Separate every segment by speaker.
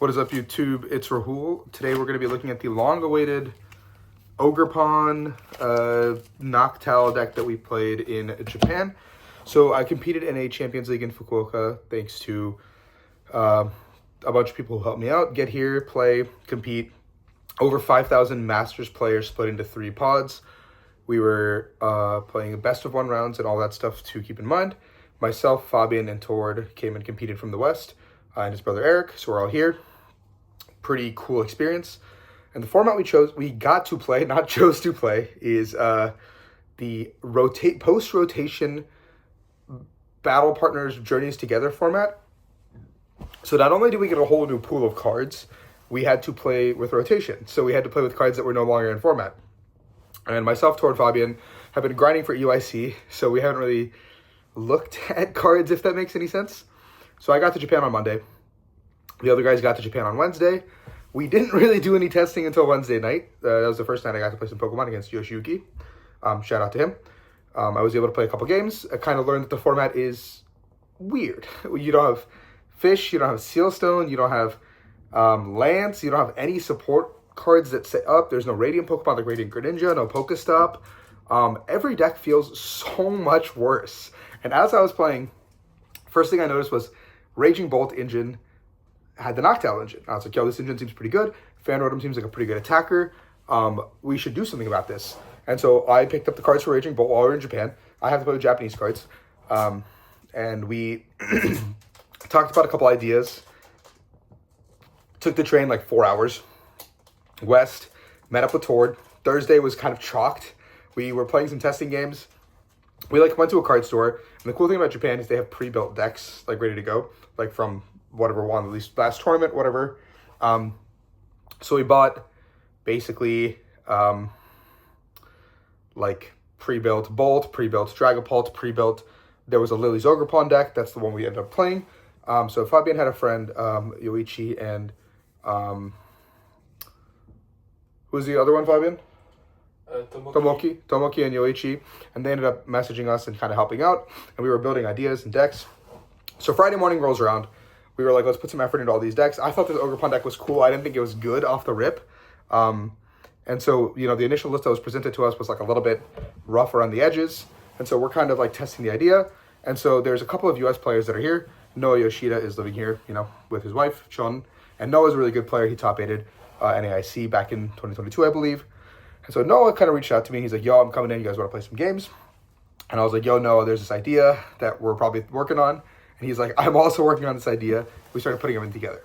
Speaker 1: What is up, YouTube? It's Rahul. Today we're going to be looking at the long-awaited Ogerpon Noctowl deck that we played in Japan. So I competed in a Champions League in Fukuoka thanks to a bunch of people who helped me out. Get here, play, compete. Over 5,000 Masters players split into 3 pods. We were playing best of 1 rounds and all that stuff to keep in mind. Myself, Fabian, and Tord came and competed from the West, and his brother Eric, so we're all here. Pretty cool experience. And the format we got to play, not chose to play, is the post-rotation Battle Partners Journeys Together format. So not only did we get a whole new pool of cards, we had to play with rotation. So we had to play with cards that were no longer in format. And myself, Tord, Fabian have been grinding for UIC, so we haven't really looked at cards, if that makes any sense. So I got to Japan on Monday. The other guys got to Japan on Wednesday. We didn't really do any testing until Wednesday night. That was the first night I got to play some Pokemon against Yoshiyuki. Shout out to him. I was able to play a couple games. I kind of learned that the format is weird. You don't have Fish, you don't have Sealstone, you don't have Lance, you don't have any support cards that set up. There's no Radiant Pokemon like Radiant Greninja, no Pokestop. Every deck feels so much worse. And as I was playing, first thing I noticed was Raging Bolt engine had the Noctowl engine. I was like, yo, this engine seems pretty good. Fanrotom seems like a pretty good attacker. We should do something about this. And so I picked up the cards for Raging Bolt while we were in Japan. I have to play with Japanese cards. And we talked about a couple ideas. Took the train like 4 hours west. Met up with Tord. Thursday was kind of chalked. We were playing some testing games. We went to a card store. And the cool thing about Japan is they have pre-built decks like ready to go. Like from whatever won, at least last tournament, whatever. So we bought basically like pre-built Bolt, pre-built Dragapult, pre-built. There was a Lily's Ogerpon deck. That's the one we ended up playing. So Fabian had a friend, Yoichi, and who was the other one, Fabian? Tomoki and Yoichi. And they ended up messaging us and kind of helping out. And we were building ideas and decks. So Friday morning rolls around. We were like, let's put some effort into all these decks. I thought this Ogerpon deck was cool. I didn't think it was good off the rip. And so, the initial list that was presented to us was like a little bit rough around the edges. And so we're kind of like testing the idea. And so there's a couple of US players that are here. Noah Yoshida is living here, with his wife, Chon. And Noah's a really good player. He top-aided NAIC back in 2022, I believe. And so Noah kind of reached out to me. He's like, yo, I'm coming in. You guys want to play some games? And I was like, yo, Noah, there's this idea that we're probably working on. And he's like, I'm also working on this idea. We started putting them in together.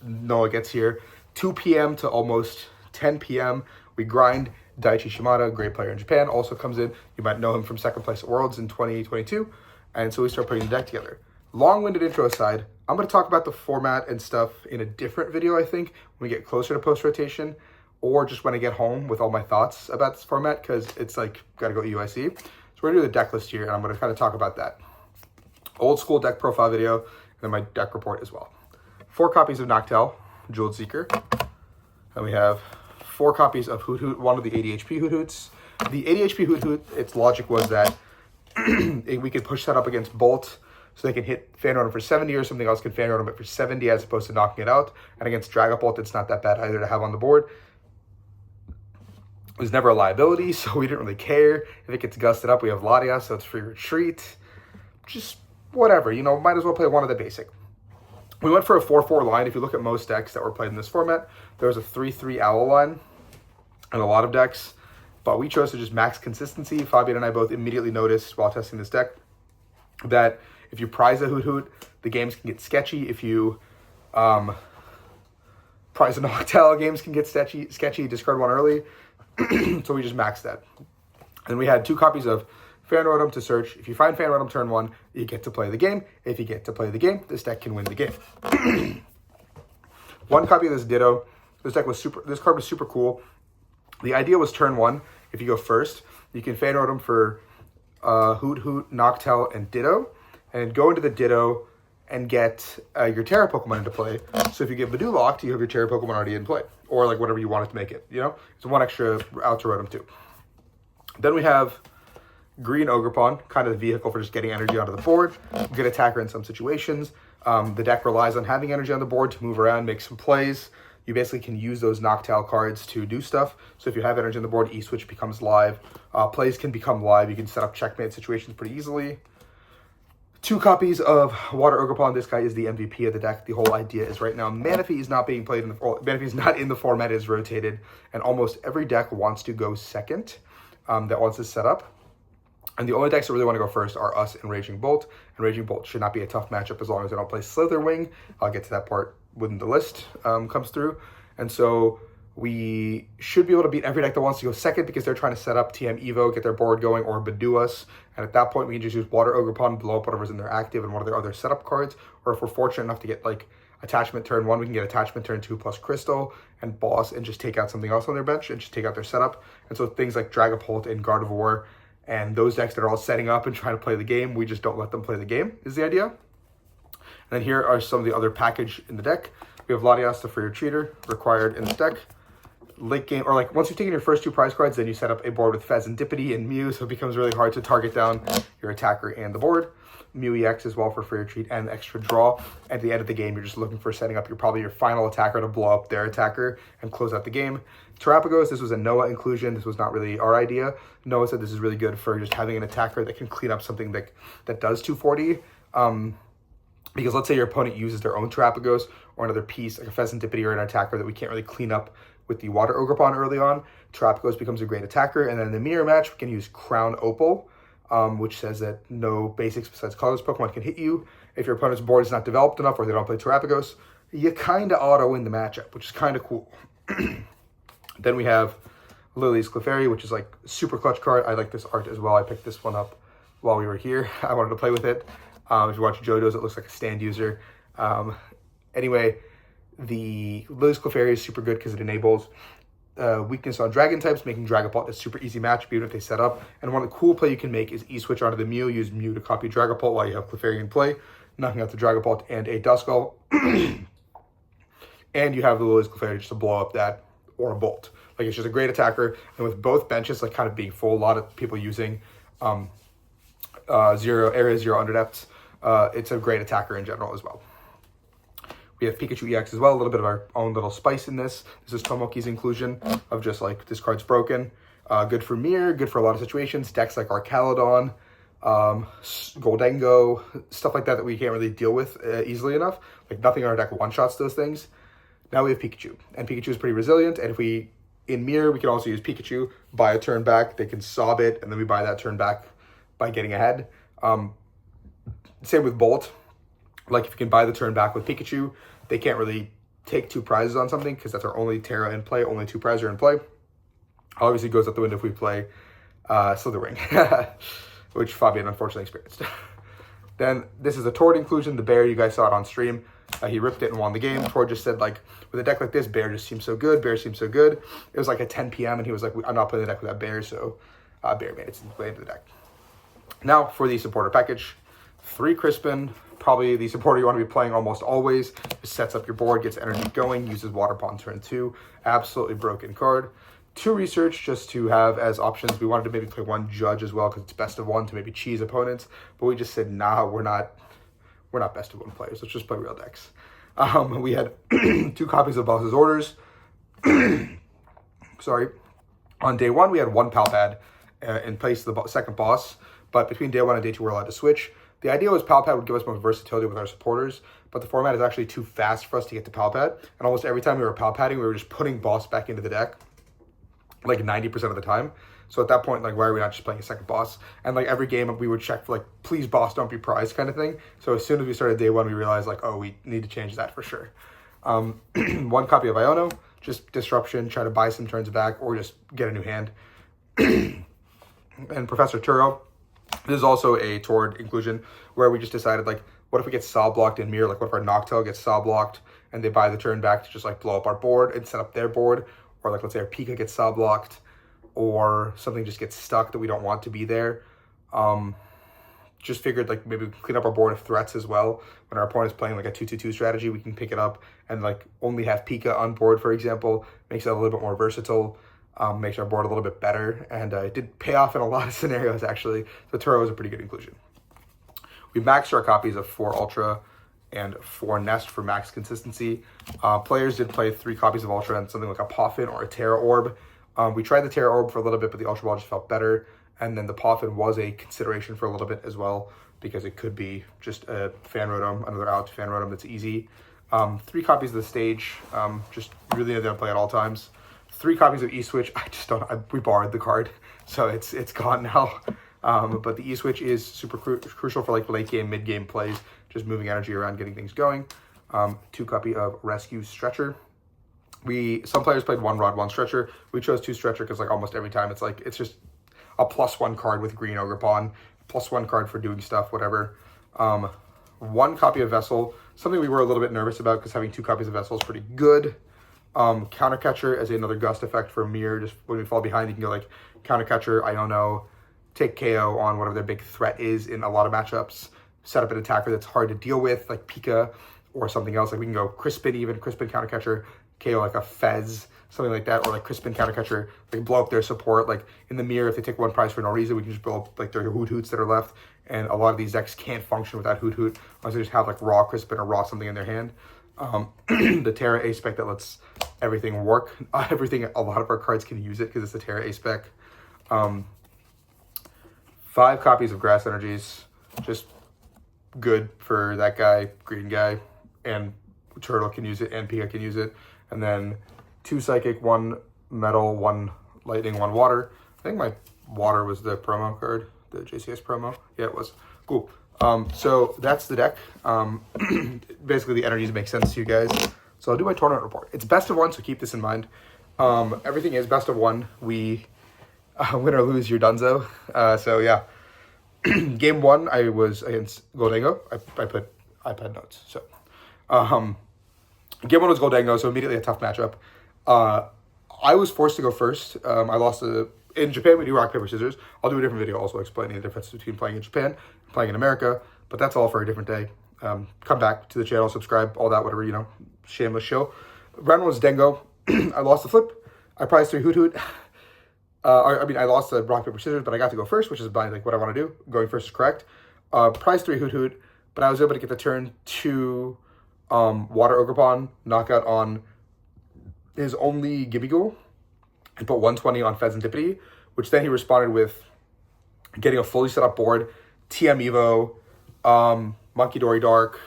Speaker 1: Noah gets here 2 p.m. to almost 10 p.m. We grind. Daichi Shimada, great player in Japan, also comes in. You might know him from second place at Worlds in 2022. And so we start putting the deck together. Long-winded intro aside, I'm going to talk about the format and stuff in a different video, I think, when we get closer to post-rotation, or just when I get home with all my thoughts about this format, because it's like, got to go UIC. So we're going to do the deck list here, and I'm going to kind of talk about that. Old school deck profile video, and then my deck report as well. 4 copies of Noctowl, Jeweled Seeker. And we have 4 copies of Hoot Hoot, one of the 80 HP Hoot Hoots. The 80 HP Hoot Hoot, its logic was that we could push that up against Bolt, so they can hit Fanrotom for 70 or something else can Fanrotom it for 70 as opposed to knocking it out. And against Dragapult, it's not that bad either to have on the board. It was never a liability, so we didn't really care. If it gets gusted up, we have Latias, so it's free retreat. Just whatever, might as well play one of the basic. We went for a 4-4 line. If you look at most decks that were played in this format, there was a 3-3 Owl line in a lot of decks, but we chose to just max consistency. Fabian and I both immediately noticed while testing this deck that if you prize a Hoot Hoot, the games can get sketchy. If you prize a Noctowl, games can get sketchy, discard one early. So we just maxed that. And we had 2 copies of Fanrotom to search. If you find Fanrotom turn 1, you get to play the game. If you get to play the game, this deck can win the game. 1 copy of this Ditto. This card was super cool. The idea was turn 1. If you go first, you can Fanrotom for Hoot Hoot, Noctowl, and Ditto, and go into the Ditto and get your Terra Pokemon into play. So if you get Voodoo locked, you have your Terra Pokemon already in play, or like whatever you want it to make it. It's 1 extra out to Rotom too. Then we have Green Ogerpon, kind of the vehicle for just getting energy onto the board. Good attacker in some situations. The deck relies on having energy on the board to move around, make some plays. You basically can use those Noctowl cards to do stuff. So if you have energy on the board, E-Switch becomes live. Plays can become live. You can set up checkmate situations pretty easily. 2 copies of Water Ogerpon. This guy is the MVP of the deck. The whole idea is right now, Manaphy is not being played in the Manaphy is not in the format. It is rotated, and almost every deck wants to go second. That wants to set up. And the only decks that really want to go first are us and Raging Bolt. And Raging Bolt should not be a tough matchup as long as they don't play Slitherwing. I'll get to that part when the list comes through. And so we should be able to beat every deck that wants to go second because they're trying to set up TM Evo, get their board going, or Badoo us. And at that point, we can just use Water Ogerpon, blow up whatever's in their active and one of their other setup cards. Or if we're fortunate enough to get like attachment turn 1, we can get attachment turn 2 plus Crystal and Boss and just take out something else on their bench and just take out their setup. And so things like Dragapult and Guard of War and those decks that are all setting up and trying to play the game, we just don't let them play the game, is the idea. And then here are some of the other package in the deck. We have Latias, the Freer Cheater, required in this deck. Late game, or like once you've taken your first 2 prize cards, then you set up a board with Pheasantipity and Mew, so it becomes really hard to target down your attacker and the board. Mew EX as well for Freer Treat and extra draw. At the end of the game, you're just looking for setting up probably your final attacker to blow up their attacker and close out the game. Terapagos, this was a Noah inclusion. This was not really our idea. Noah said this is really good for just having an attacker that can clean up something that does 240. Because let's say your opponent uses their own Terapagos or another piece, like a Pheasantipity or an attacker that we can't really clean up with the Water Ogerpon early on. Terapagos becomes a great attacker. And then in the mirror match, we can use Crown Opal, which says that no basics besides colorless Pokemon can hit you. If your opponent's board is not developed enough or they don't play Terapagos, you kind of auto-win the matchup, which is kind of cool. Then we have Lily's Clefairy, which is like super clutch card. I like this art as well. I picked this one up while we were here. I wanted to play with it. If you watch JoJo's, it looks like a stand user. Anyway, the Lily's Clefairy is super good because it enables weakness on dragon types, making Dragapult a super easy match, even if they set up. And one of the cool play you can make is E-Switch onto the Mew, use Mew to copy Dragapult while you have Clefairy in play, knocking out the Dragapult and a Duskull. And you have the Lily's Clefairy just to blow up that or a Bolt. Like, it's just a great attacker. And with both benches like kind of being full, a lot of people using Area 0 under depths, it's a great attacker in general as well. We have Pikachu EX as well, a little bit of our own little spice in this. This is Tomoki's inclusion of just like, this card's broken. Good for Mirror, good for a lot of situations. Decks like Arcalodon, Goldengo, stuff like that we can't really deal with easily enough. Like, nothing in our deck one-shots those things. Now we have Pikachu, and Pikachu is pretty resilient, and if we, in Mirror, we can also use Pikachu, buy a turn back, they can sob it, and then we buy that turn back by getting ahead. Same with Bolt. Like, if you can buy the turn back with Pikachu, they can't really take 2 prizes on something because that's our only Terra in play, only 2 prizes are in play. Obviously goes out the window if we play Slitherwing, which Fabian unfortunately experienced. Then this is a Tord inclusion, the Bear, you guys saw it on stream. He ripped it and won the game. Tord just said, like, with a deck like this, Bear just seems so good, Bear seems so good. It was like at 10 p.m. and he was like, I'm not playing the deck with that Bear, so Bear made it to play into the deck. Now for the supporter package. 3 Crispin, probably the supporter you want to be playing almost always. It sets up your board, gets energy going, uses Water Pond turn 2. Absolutely broken card. 2 Research just to have as options. We wanted to maybe play 1 Judge as well because it's best of 1 to maybe cheese opponents. But we just said, nah, we're not best of 1 players. Let's just play real decks. We had 2 copies of Boss's Orders. Sorry. On day 1, we had 1 Palpad in place of the second boss. But between day 1 and day 2, we're allowed to switch. The idea was Palpad would give us more versatility with our supporters, but the format is actually too fast for us to get to Palpad. And almost every time we were Palpadding, we were just putting Boss back into the deck, like 90% of the time. So at that point, like, why are we not just playing a second Boss? And like every game, we would check for like, please Boss, don't be prized kind of thing. So as soon as we started day 1, we realized like, oh, we need to change that for sure. 1 copy of Iono, just disruption, try to buy some turns back, or just get a new hand. And Professor Turo. This is also a Tord inclusion where we just decided, like, what if we get saw blocked in Mirror? Like, what if our Noctowl gets saw blocked and they buy the turn back to just, like, blow up our board and set up their board? Or, like, let's say our Pika gets saw blocked or something just gets stuck that we don't want to be there. Just figured, like, maybe we can clean up our board of threats as well. When our opponent's playing, like, a 2-2-2 strategy, we can pick it up and, like, only have Pika on board, for example. Makes it a little bit more versatile. Makes our board a little bit better, and it did pay off in a lot of scenarios, actually. So Turo was a pretty good inclusion. We maxed our copies of 4 Ultra and 4 Nest for max consistency. Players did play 3 copies of Ultra and something like a Poffin or a Terra Orb. We tried the Terra Orb for a little bit, but the Ultra Ball just felt better. And then the Poffin was a consideration for a little bit as well, because it could be just a Fan Rotom, another out Fan Rotom that's easy. 3 copies of the Stage, just really didn't play at all times. 3 copies of E-Switch, we borrowed the card, so it's gone now. But the E-Switch is super crucial for like late game, mid game plays, just moving energy around, getting things going. 2 copy of Rescue Stretcher. Some players played 1 Rod, 1 Stretcher. We chose 2 Stretcher because like almost every time it's just a +1 card with green Ogerpon, +1 card for doing stuff, whatever. 1 copy of Vessel, something we were a little bit nervous about because having 2 copies of Vessel is pretty good. Counter Catcher as another gust effect for Mirror. Just when we fall behind, you can go like Counter Catcher, Iono, take KO on whatever their big threat is in a lot of matchups. Set up an attacker that's hard to deal with, like Pika or something else. Like we can go Crispin Counter Catcher, KO like a Fez, something like that, or like Crispin Counter Catcher, like blow up their support. Like in the Mirror, if they take 1 prize for no reason, we can just blow up like their Hoot Hoots that are left. And a lot of these decks can't function without Hoot Hoot unless they just have like raw Crispin or raw something in their hand. The Terra A-Spec that lets everything work. A lot of our cards can use it because it's a Terra A-Spec. 5 copies of Grass Energies, just good for that guy, green guy, and Turtle can use it, and Pika can use it. And then 2 Psychic, 1 Metal, 1 Lightning, 1 Water. I think my Water was the promo card, the JCS promo. Yeah, it was. Cool. So that's the deck. Basically, the energies make sense to you guys. So I'll do my tournament report. It's best of 1, so keep this in mind. Everything is best of 1. We win or lose, you're donezo. So yeah. Game 1, I was against Goldango. I put iPad notes. So game 1 was Goldango, so immediately a tough matchup. I was forced to go first. I lost in Japan, we do rock, paper, scissors. I'll do a different video also explaining the difference between playing in Japan and playing in America, but that's all for a different day. Come back to the channel, subscribe, all that, whatever, shameless show. Round 1 was Dengo. I lost the flip. I prized 3 Hoot Hoot. I lost the rock, paper, scissors, but I got to go first, which is like what I want to do. Going first is correct. Prized 3 Hoot Hoot, but I was able to get the turn 2 Water Ogerpon, knockout on his only Gimmighoul, and put 120 on Pheasantipity, which then he responded with getting a fully set up board, TM Evo, Monkey Dory Dark,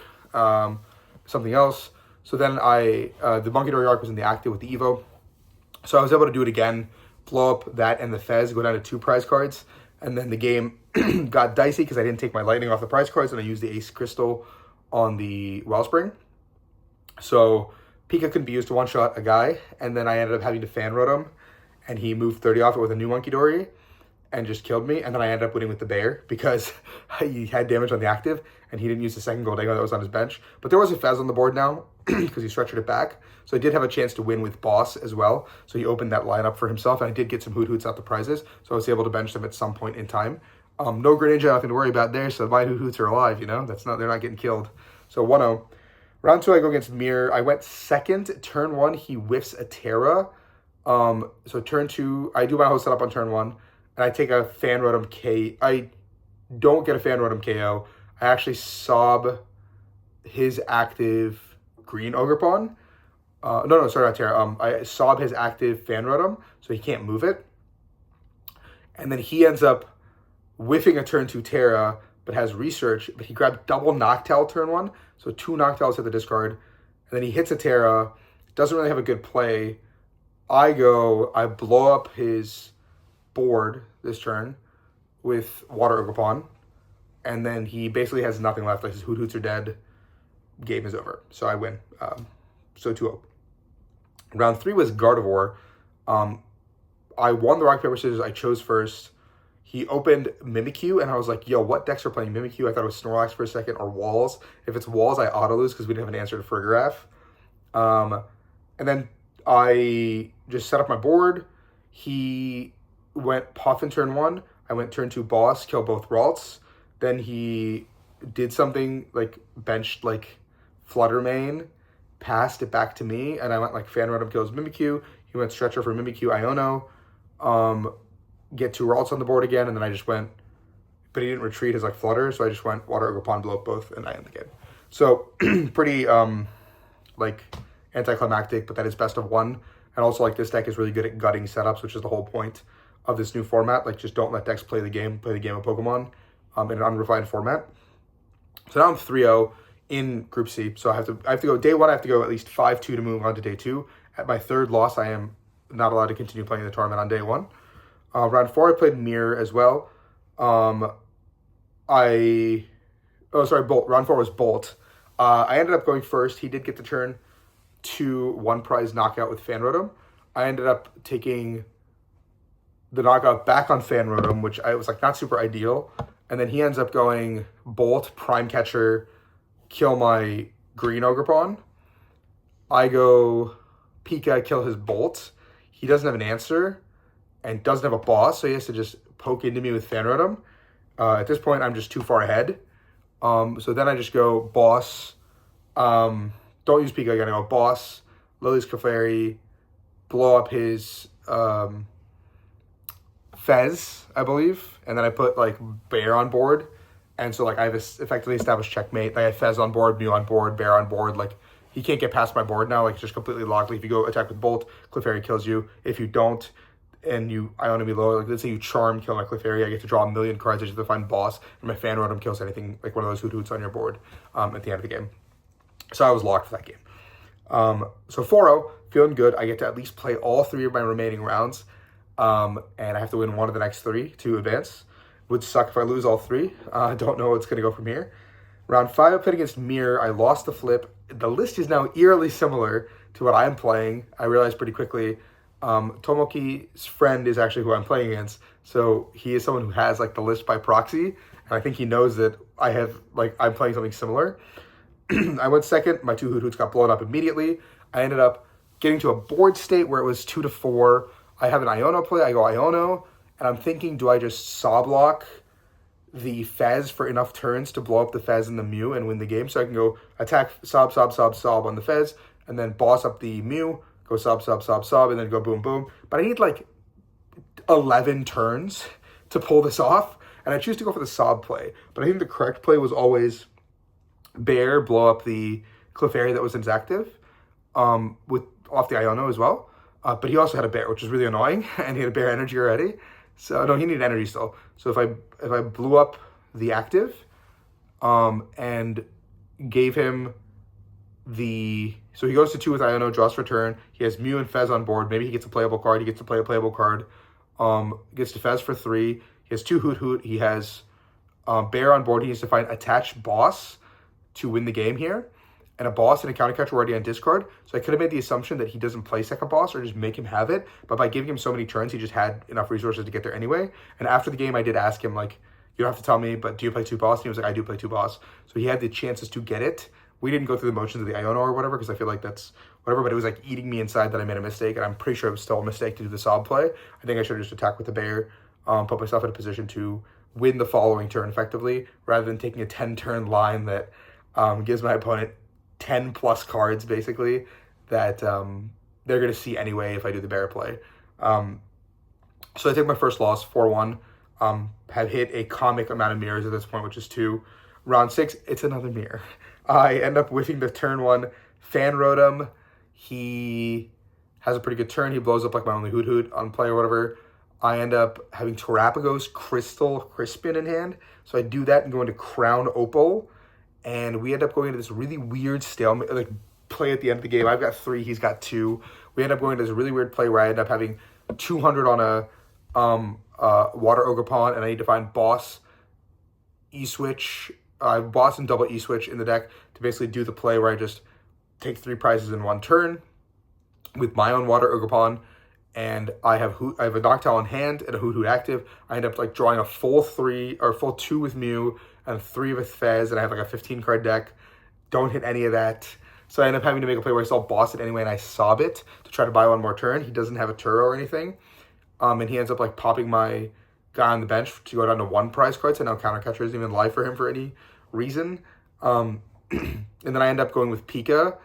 Speaker 1: something else. So then the Monkey Dory Dark was in the active with the Evo. So I was able to do it again, blow up that and the Fez, go down to 2 prize cards. And then the game got dicey because I didn't take my Lightning off the prize cards and I used the Ace Crystal on the Wellspring. So Pika couldn't be used to one-shot a guy. And then I ended up having to Fan Rotom. And he moved 30 off it with a new Monkey Dory and just killed me. And then I ended up winning with the Bear because he had damage on the active and he didn't use the second Goldango that was on his bench. But there was a Fez on the board now because he stretched it back. So I did have a chance to win with Boss as well. So he opened that lineup for himself and I did get some Hoot Hoots out the prizes. So I was able to bench them at some point in time. No Greninja, nothing to worry about there. So my Hoot Hoots are alive, they're not getting killed. So 1-0. Round 2, I go against Mirror. I went second. Turn 1, he whiffs a Terra. So turn 2, I do my whole setup on turn 1, and I take a Fan Rotom K. I don't get a Fan Rotom KO. I actually sob his active green Ogerpon. Not Terra. I sob his active Fan Rotom, so he can't move it. And then he ends up whiffing a turn 2 Terra, but has Research, but he grabbed double Noctowl turn 1, so 2 Noctowls hit the discard, and then he hits a Terra, doesn't really have a good play. I blow up his board this turn with Water Ogerpon, and then he basically has nothing left. Like his Hoot Hoots are dead. Game is over. So I win. So 2-0. Round 3 was Gardevoir. I won the rock, paper, scissors. I chose first. He opened Mimikyu, and I was like, yo, what decks are playing Mimikyu? I thought it was Snorlax for a second, or Walls. If it's Walls, I auto-lose because we didn't have an answer to Frigoraph. And then I just set up my board. He went Poffin turn 1. I went turn 2 Boss, kill both Ralts. Then he did something like benched like Flutter Mane, passed it back to me, and I went like Fan Rotom kills Mimikyu. He went Stretcher for Mimikyu Iono. Get 2 Ralts on the board again, and then I just went, but he didn't retreat his like Flutter, so I just went Water Ogerpon, blow up both, and I end the game. So pretty like anticlimactic, but that is best of one. And also like this deck is really good at gutting setups, which is the whole point of this new format. Like just don't let decks play the game of Pokemon in an unrefined format. So now I'm 3-0 in Group C. So I have to go day one. I have to go at least 5-2 to move on to day two. At my third loss, I am not allowed to continue playing the tournament on day one. Round four, I played Mirror as well. Bolt. Round four was Bolt. I ended up going first. He did get the turn to one prize knockout with Fan Rotom. I ended up taking the knockout back on Fan Rotom, which I was like not super ideal. And then he ends up going Bolt, Prime Catcher, kill my green Ogerpon. I go Pika, kill his Bolt. He doesn't have an answer and doesn't have a boss, so he has to just poke into me with Fan Rotom. At this point, I'm just too far ahead. So then I just go boss. Don't use Pika again. I go boss, Lily's Clefairy, blow up his Fez, I believe. And then I put like Bear on board. And so like I've effectively established checkmate. Like I have Fez on board, Mew on board, Bear on board. Like he can't get past my board now. Like it's just completely locked. Like if you go attack with Bolt, Clefairy kills you. If you don't, and I want to be lower, like let's say you Charm, kill my Clefairy, I get to draw a million cards, I just have to find boss, and my Fan Rotom kills anything, like one of those Hoots on your board at the end of the game. So I was locked for that game. So 4-0, feeling good. I get to at least play all three of my remaining rounds, and I have to win one of the next three to advance. Would suck if I lose all three. I don't know what's going to go from here. Round 5, I played against Mirror. I lost the flip. The list is now eerily similar to what I'm playing. I realized pretty quickly. Tomoki's friend is actually who I'm playing against, so he is someone who has like the list by proxy, and I think he knows that I'm playing something similar. I went second. My two Hoots got blown up immediately. I ended up getting to a board state where it was 2-4. I have an Iono play. I go Iono, and I'm thinking, do I just Saw block the Fez for enough turns to blow up the Fez and the Mew and win the game? So I can go attack Sob on the Fez, and then boss up the Mew, go Sob, and then go boom, boom. But I need like 11 turns to pull this off, and I choose to go for the Sob play. But I think the correct play was always Bear, blow up the Clefairy that was inactive, with off the Iono as well. But he also had a Bear, which is really annoying, and he had a Bear energy already. So no, he needed energy still. So if I blew up the active, and gave him so he goes to 2 with Iono, draws for turn. He has Mew and Fez on board. Maybe he gets a playable card. He gets to play a playable card. Gets to Fez for 3. He has 2 Hoot. He has Bear on board. He needs to find attach boss to win the game here. And a boss and a counter catcher were already on discard. So I could have made the assumption that he doesn't play second boss or just make him have it. But by giving him so many turns, he just had enough resources to get there anyway. And after the game, I did ask him, like, you don't have to tell me, but do you play 2 boss? And he was like, I do play 2 boss. So he had the chances to get it. We didn't go through the motions of the Iono or whatever, because I feel like that's whatever, but it was like eating me inside that I made a mistake, and I'm pretty sure it was still a mistake to do the Sob play. I think I should have just attacked with the Bear, put myself in a position to win the following turn effectively, rather than taking a 10-turn line that gives my opponent 10 plus cards, basically, that they're going to see anyway if I do the Bear play. So I take my first loss, 4-1, have hit a comic amount of mirrors at this point, which is 2. Round 6, it's another mirror. I end up whiffing the turn 1 Fan Rotom. He has a pretty good turn. He blows up like my only Hoot on play or whatever. I end up having Terapagos Crystal Crispin in hand. So I do that and go into Crown Opal. And we end up going into this really weird stalemate, like play at the end of the game. I've got 3, he's got 2. We end up going into this really weird play where I end up having 200 on a Water Ogerpon, and I need to find boss E-Switch, boss and double E-Switch in the deck to basically do the play where I just take 3 prizes in 1 turn with my own Water Ogerpon, and I have a Noctowl in hand and a Hoot active. I end up like drawing a full 2 with Mew and 3 with Fez, and I have like a 15 card deck. Don't hit any of that. So I end up having to make a play where I still boss it anyway, and I sob it to try to buy 1 more turn. He doesn't have a Turo or anything. And he ends up like popping my guy on the bench to go down to 1 prize card, so now counter catcher isn't even live for him for any reason. And then I end up going with Pika,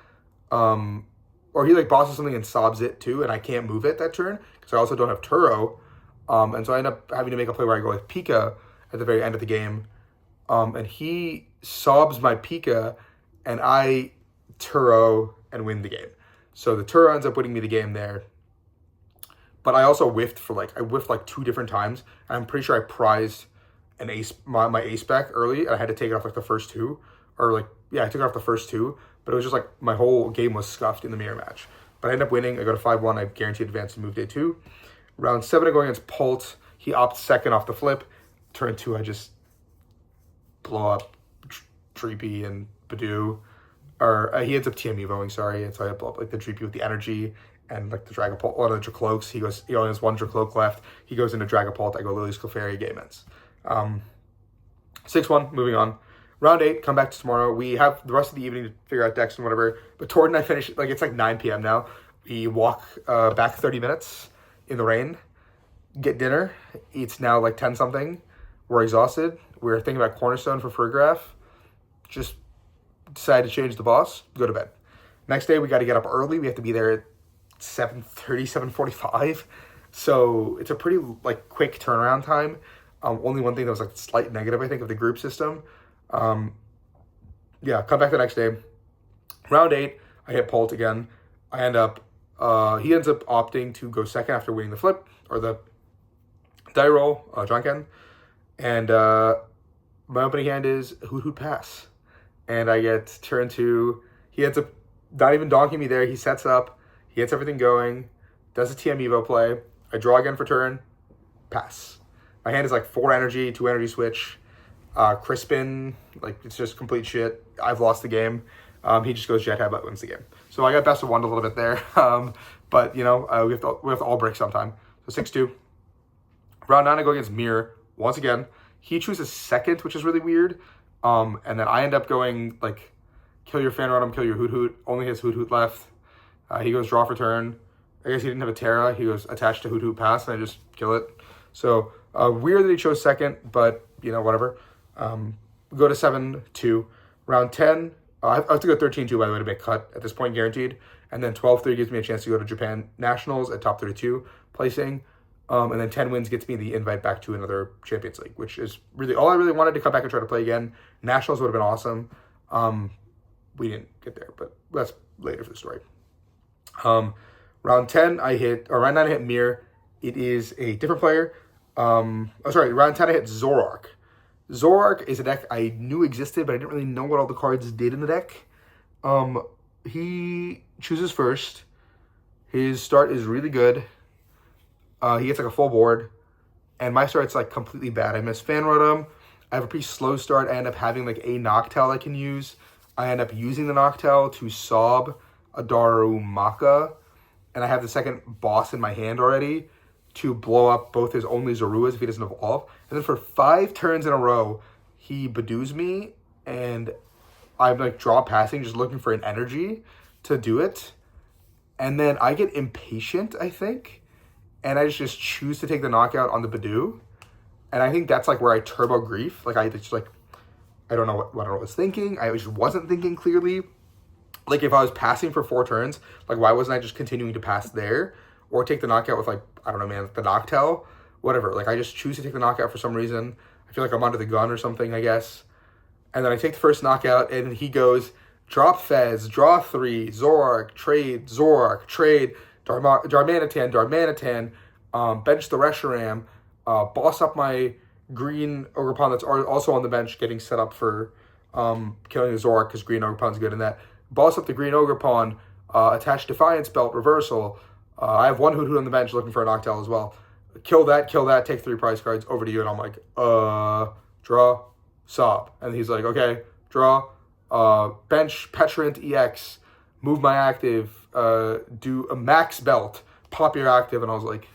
Speaker 1: or he like bosses something and sobs it too, and I can't move it that turn because I also don't have Turo. And so I end up having to make a play where I go with Pika at the very end of the game. And he sobs my Pika and I Turo and win the game. So the Turo ends up winning me the game there. But I also whiffed like 2 different times. And I'm pretty sure I prized an ace, my ace back early, and I had to take it off like the first 2. Or like, yeah, I took it off the first 2. But it was just like my whole game was scuffed in the mirror match. But I ended up winning. I go to 5-1. I guaranteed advance to move day 2. Round 7, I go against Polt. He opts second off the flip. Turn 2, I just blow up Dreepy and Badoo. Or he ends up TM Evoing, sorry. And so I blow up like the Dreepy with the energy and like the Dragapult, one of the Dracloaks. He only has 1 Dracloak left. He goes into Dragapult. I go Lily's Clefairy, game ends. 6-1, moving on. Round 8, come back to tomorrow. We have the rest of the evening to figure out decks and whatever. But Tord and I finish, like it's like 9 p.m. now. We walk back 30 minutes in the rain, get dinner. It's now like 10 something. We're exhausted. We're thinking about Cornerstone for Furgraph. Just decided to change the boss, go to bed. Next day, we got to get up early. We have to be there at 7:30, 7:45. So it's a pretty like quick turnaround time. Only one thing that was like slight negative, I think, of the group system. Yeah, come back the next day. Round 8, I hit Polt again. I end up, he ends up opting to go second after winning the flip, or the die roll, Jonken. And my opening hand is Hoot Hoot Pass. And I get turn 2. He ends up not even donking me there. He sets up. He gets everything going. Does a TM Evo play. I draw again for turn. Pass. My hand is like 4 energy, 2 energy switch. Crispin, like it's just complete shit. I've lost the game. He just goes Jet Headbutt, wins the game. So I got best of 1 a little bit there. But you know, we have to all break sometime. So 6-2. Round 9, I go against Mirror once again. He chooses second, which is really weird. And then I end up going like kill your Fanrodom, kill your Hoot Hoot. Only has Hoot Hoot left. He goes draw for turn. I guess he didn't have a Terra. He goes attached to Hoot Hoot Pass, and I just kill it. So weird that he chose second, but you know, whatever. Go to 7-2. Round 10, I have to go 13-2 by the way to make cut at this point, guaranteed. And then 12-3 gives me a chance to go to Japan Nationals at top 32 placing. And then 10 wins gets me the invite back to another Champions League, which is really all I really wanted to come back and try to play again. Nationals would have been awesome. We didn't get there, but that's later for the story. Round 10, round 9, I hit Mir. It is a different player. Round 10, I hit Zoroark. Zoroark is a deck I knew existed, but I didn't really know what all the cards did in the deck. He chooses first. His start is really good. He gets like a full board. And my start's like completely bad. I miss Fanrodom. I have a pretty slow start. I end up having like a Noctowl I can use. I end up using the Noctowl to sob a Darumaka. And I have the second boss in my hand already to blow up both his only Zoruas if he doesn't evolve. And then for 5 turns in a row, he Badoos me, and I'm like draw passing, just looking for an energy to do it. And then I get impatient, I think, and I just choose to take the knockout on the Badoo. And I think that's like where I turbo grief. Like I don't know what I was thinking. I just wasn't thinking clearly. Like if I was passing for 4 turns, like why wasn't I just continuing to pass there? Or take the knockout with like, I don't know, man, the Noctowl, whatever. Like I just choose to take the knockout for some reason. I feel like I'm under the gun or something, I guess. And then I take the first knockout and he goes, drop Fez, draw 3, Zoroark, trade, Darmanitan, bench the Reshiram, boss up my green Ogerpon that's also on the bench getting set up for killing the Zoroark because green Ogerpon's good in that. Boss up the green Ogerpon, attach Defiance Belt, reversal. I have 1 Hoot Hoot on the bench looking for a Noctowl as well. Kill that, take 3 prize cards, over to you. And I'm like, draw, sob. And he's like, okay, draw, bench, Petrant, EX, move my active, do a max belt, pop your active. And I was like,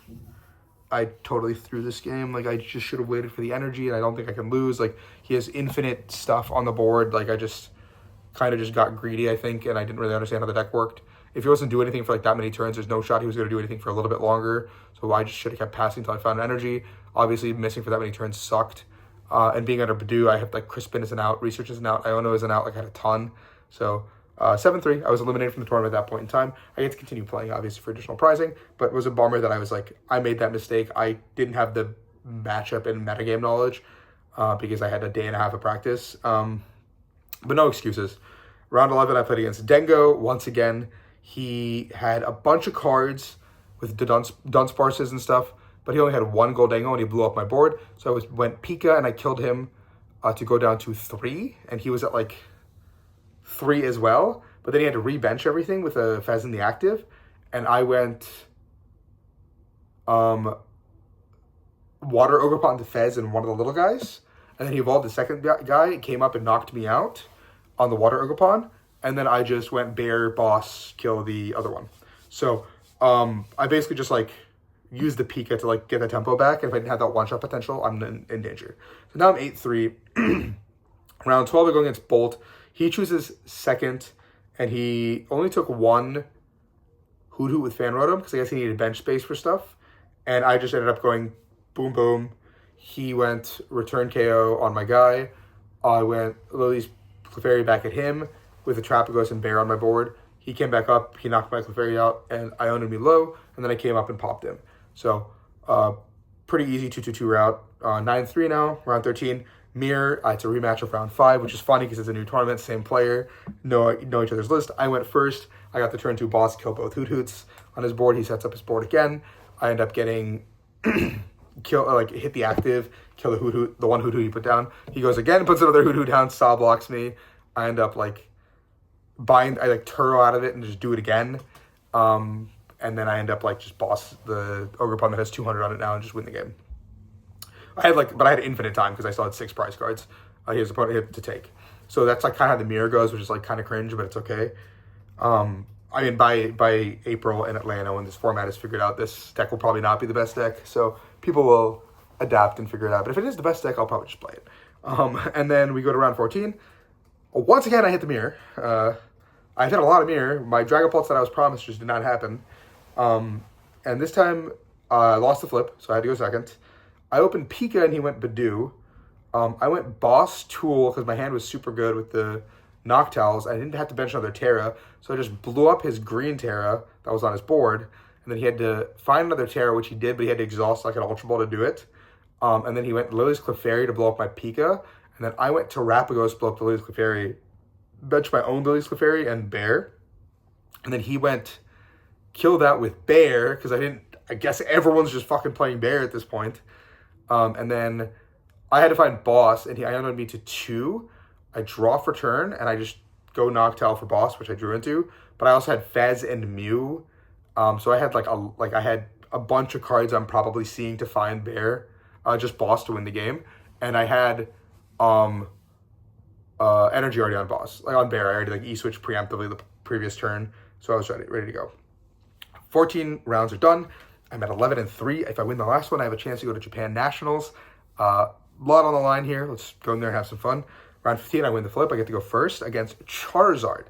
Speaker 1: I totally threw this game. Like, I just should have waited for the energy, and I don't think I can lose. Like, he has infinite stuff on the board. Like, I just kind of just got greedy, I think, and I didn't really understand how the deck worked. If he wasn't doing anything for like that many turns, there's no shot he was going to do anything for a little bit longer. So I just should have kept passing until I found energy. Obviously, missing for that many turns sucked. And being under Badoo, I have like Crispin is an out, Research is an out, Iono is an out. Like I had a ton. So 7-3, I was eliminated from the tournament at that point in time. I get to continue playing, obviously, for additional prizing. But it was a bummer that I was like, I made that mistake. I didn't have the matchup and metagame knowledge because I had a day and a half of practice. But no excuses. Round 11, I played against Dengo. Once again, he had a bunch of cards with the Dunsparces and stuff, but he only had one gold Dengo, and he blew up my board. So I went Pika, and I killed him to go down to 3, and he was at like 3 as well. But then he had to re-bench everything with a Fez in the active, and I went Water Ogerpon to Fez and one of the little guys, and then he evolved the second guy, came up and knocked me out on the Water Ogerpon, and then I just went Bear, Boss, kill the other one. So I basically just like used the Pika to like get the tempo back, and if I didn't have that one-shot potential, I'm in danger. So now I'm 8-3. Round 12, I go against Bolt. He chooses second, and he only took one Hoot with Fan Rotom, because I guess he needed bench space for stuff. And I just ended up going boom, boom. He went return KO on my guy. I went Lily's Clefairy back at him with a Trapagos and Bear on my board. He came back up, he knocked my Clefairy out, and I owned me low, and then I came up and popped him. So, pretty easy 2-2-2 route. 9-3 now, round 13. Mirror, it's a rematch of round 5, which is funny because it's a new tournament, same player, know each other's list. I went first. I got the turn 2 boss, kill both Hoots on his board. He sets up his board again. I end up getting hit the active, kill the Hoot, the one Hoot he put down. He goes again, puts another Hoot down, saw blocks me. I end up I Turo out of it and just do it again. And then I end up just boss the Ogerpon that has 200 on it now and just win the game. But I had infinite time because I still had 6 prize cards. His opponent had to take. So that's kind of how the mirror goes, which is kind of cringe, but it's okay. I mean, by April in Atlanta, when this format is figured out, this deck will probably not be the best deck. So people will adapt and figure it out. But if it is the best deck, I'll probably just play it. And then we go to round 14. Once again, I hit the mirror. I hit a lot of mirror. My Dragapults that I was promised just did not happen. And this time, I lost the flip, so I had to go second. I opened Pika, and he went Badoo. I went Boss Tool, because my hand was super good with the Noctowls. I didn't have to bench another Terra, so I just blew up his green Terra that was on his board. And then he had to find another Terra, which he did, but he had to exhaust an Ultra Ball to do it. And then he went Lily's Clefairy to blow up my Pika. And then I went Terrapagos, blow up the Lily's Clefairy, bench my own Lily's Clefairy and Bear. And then he went kill that with Bear, because I guess everyone's just fucking playing Bear at this point. And then I had to find Boss, and I ended me to 2. I draw for turn, and I just go Noctowl for Boss, which I drew into. But I also had Fez and Mew. So I had I had a bunch of cards I'm probably seeing to find Bear, just Boss to win the game. And I had energy already on Boss. On Bear, I already E-switched preemptively the previous turn, so I was ready to go. 14 rounds are done. I'm at 11-3. If I win the last one, I have a chance to go to Japan Nationals. A lot on the line here. Let's go in there and have some fun. Round 15, I win the flip. I get to go first against Charizard.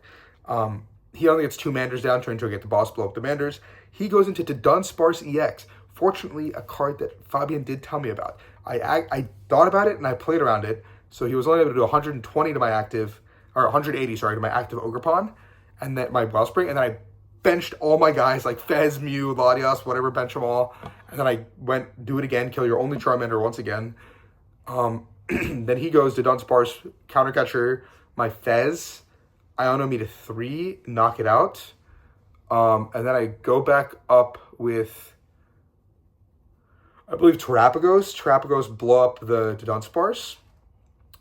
Speaker 1: He only gets 2 Manders down, turn 2, I get the Boss, blow up the Manders. He goes into Dunsparce EX. Fortunately, a card that Fabian did tell me about. I thought about it, and I played around it. So he was only able to do 120 to my active, or 180, sorry, to my active Ogerpon, and then my Wellspring, and then I benched all my guys, like Fez, Mew, Latias, whatever, bench them all. And then I went, do it again, kill your only Charmander once again. Then he goes to Dunsparce, Countercatcher, my Fez. Iono me to 3, knock it out. And then I go back up with, I believe, Terrapagos. Terrapagos blow up the Dunsparce.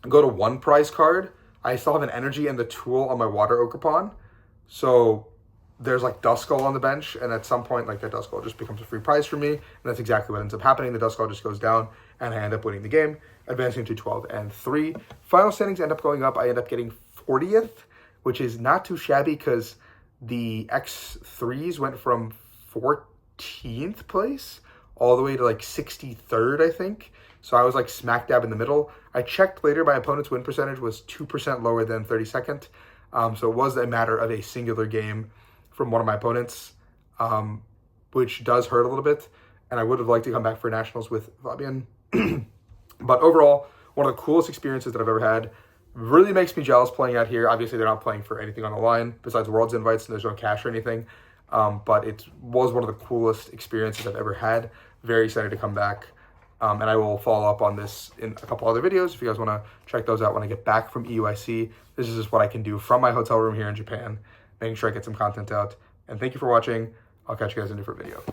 Speaker 1: Go to 1 prize card. I still have an energy and the tool on my Water Ogerpon. So there's Duskull on the bench, and at some point that Duskull just becomes a free prize for me, and that's exactly what ends up happening. The Duskull just goes down, and I end up winning the game, advancing to 12-3. Final standings end up going up. I end up getting 40th, which is not too shabby because the X3s went from 14th place all the way to 63rd, I think. So I was smack dab in the middle. I checked later, my opponent's win percentage was 2% lower than 32nd. So it was a matter of a singular game from one of my opponents, which does hurt a little bit. And I would have liked to come back for Nationals with Fabian. But overall, one of the coolest experiences that I've ever had. Really makes me jealous playing out here. Obviously, they're not playing for anything on the line besides Worlds invites, and there's no cash or anything. But it was one of the coolest experiences I've ever had. Very excited to come back. And I will follow up on this in a couple other videos if you guys want to check those out when I get back from EUIC. This is just what I can do from my hotel room here in Japan, making sure I get some content out. And thank you for watching. I'll catch you guys in a different video.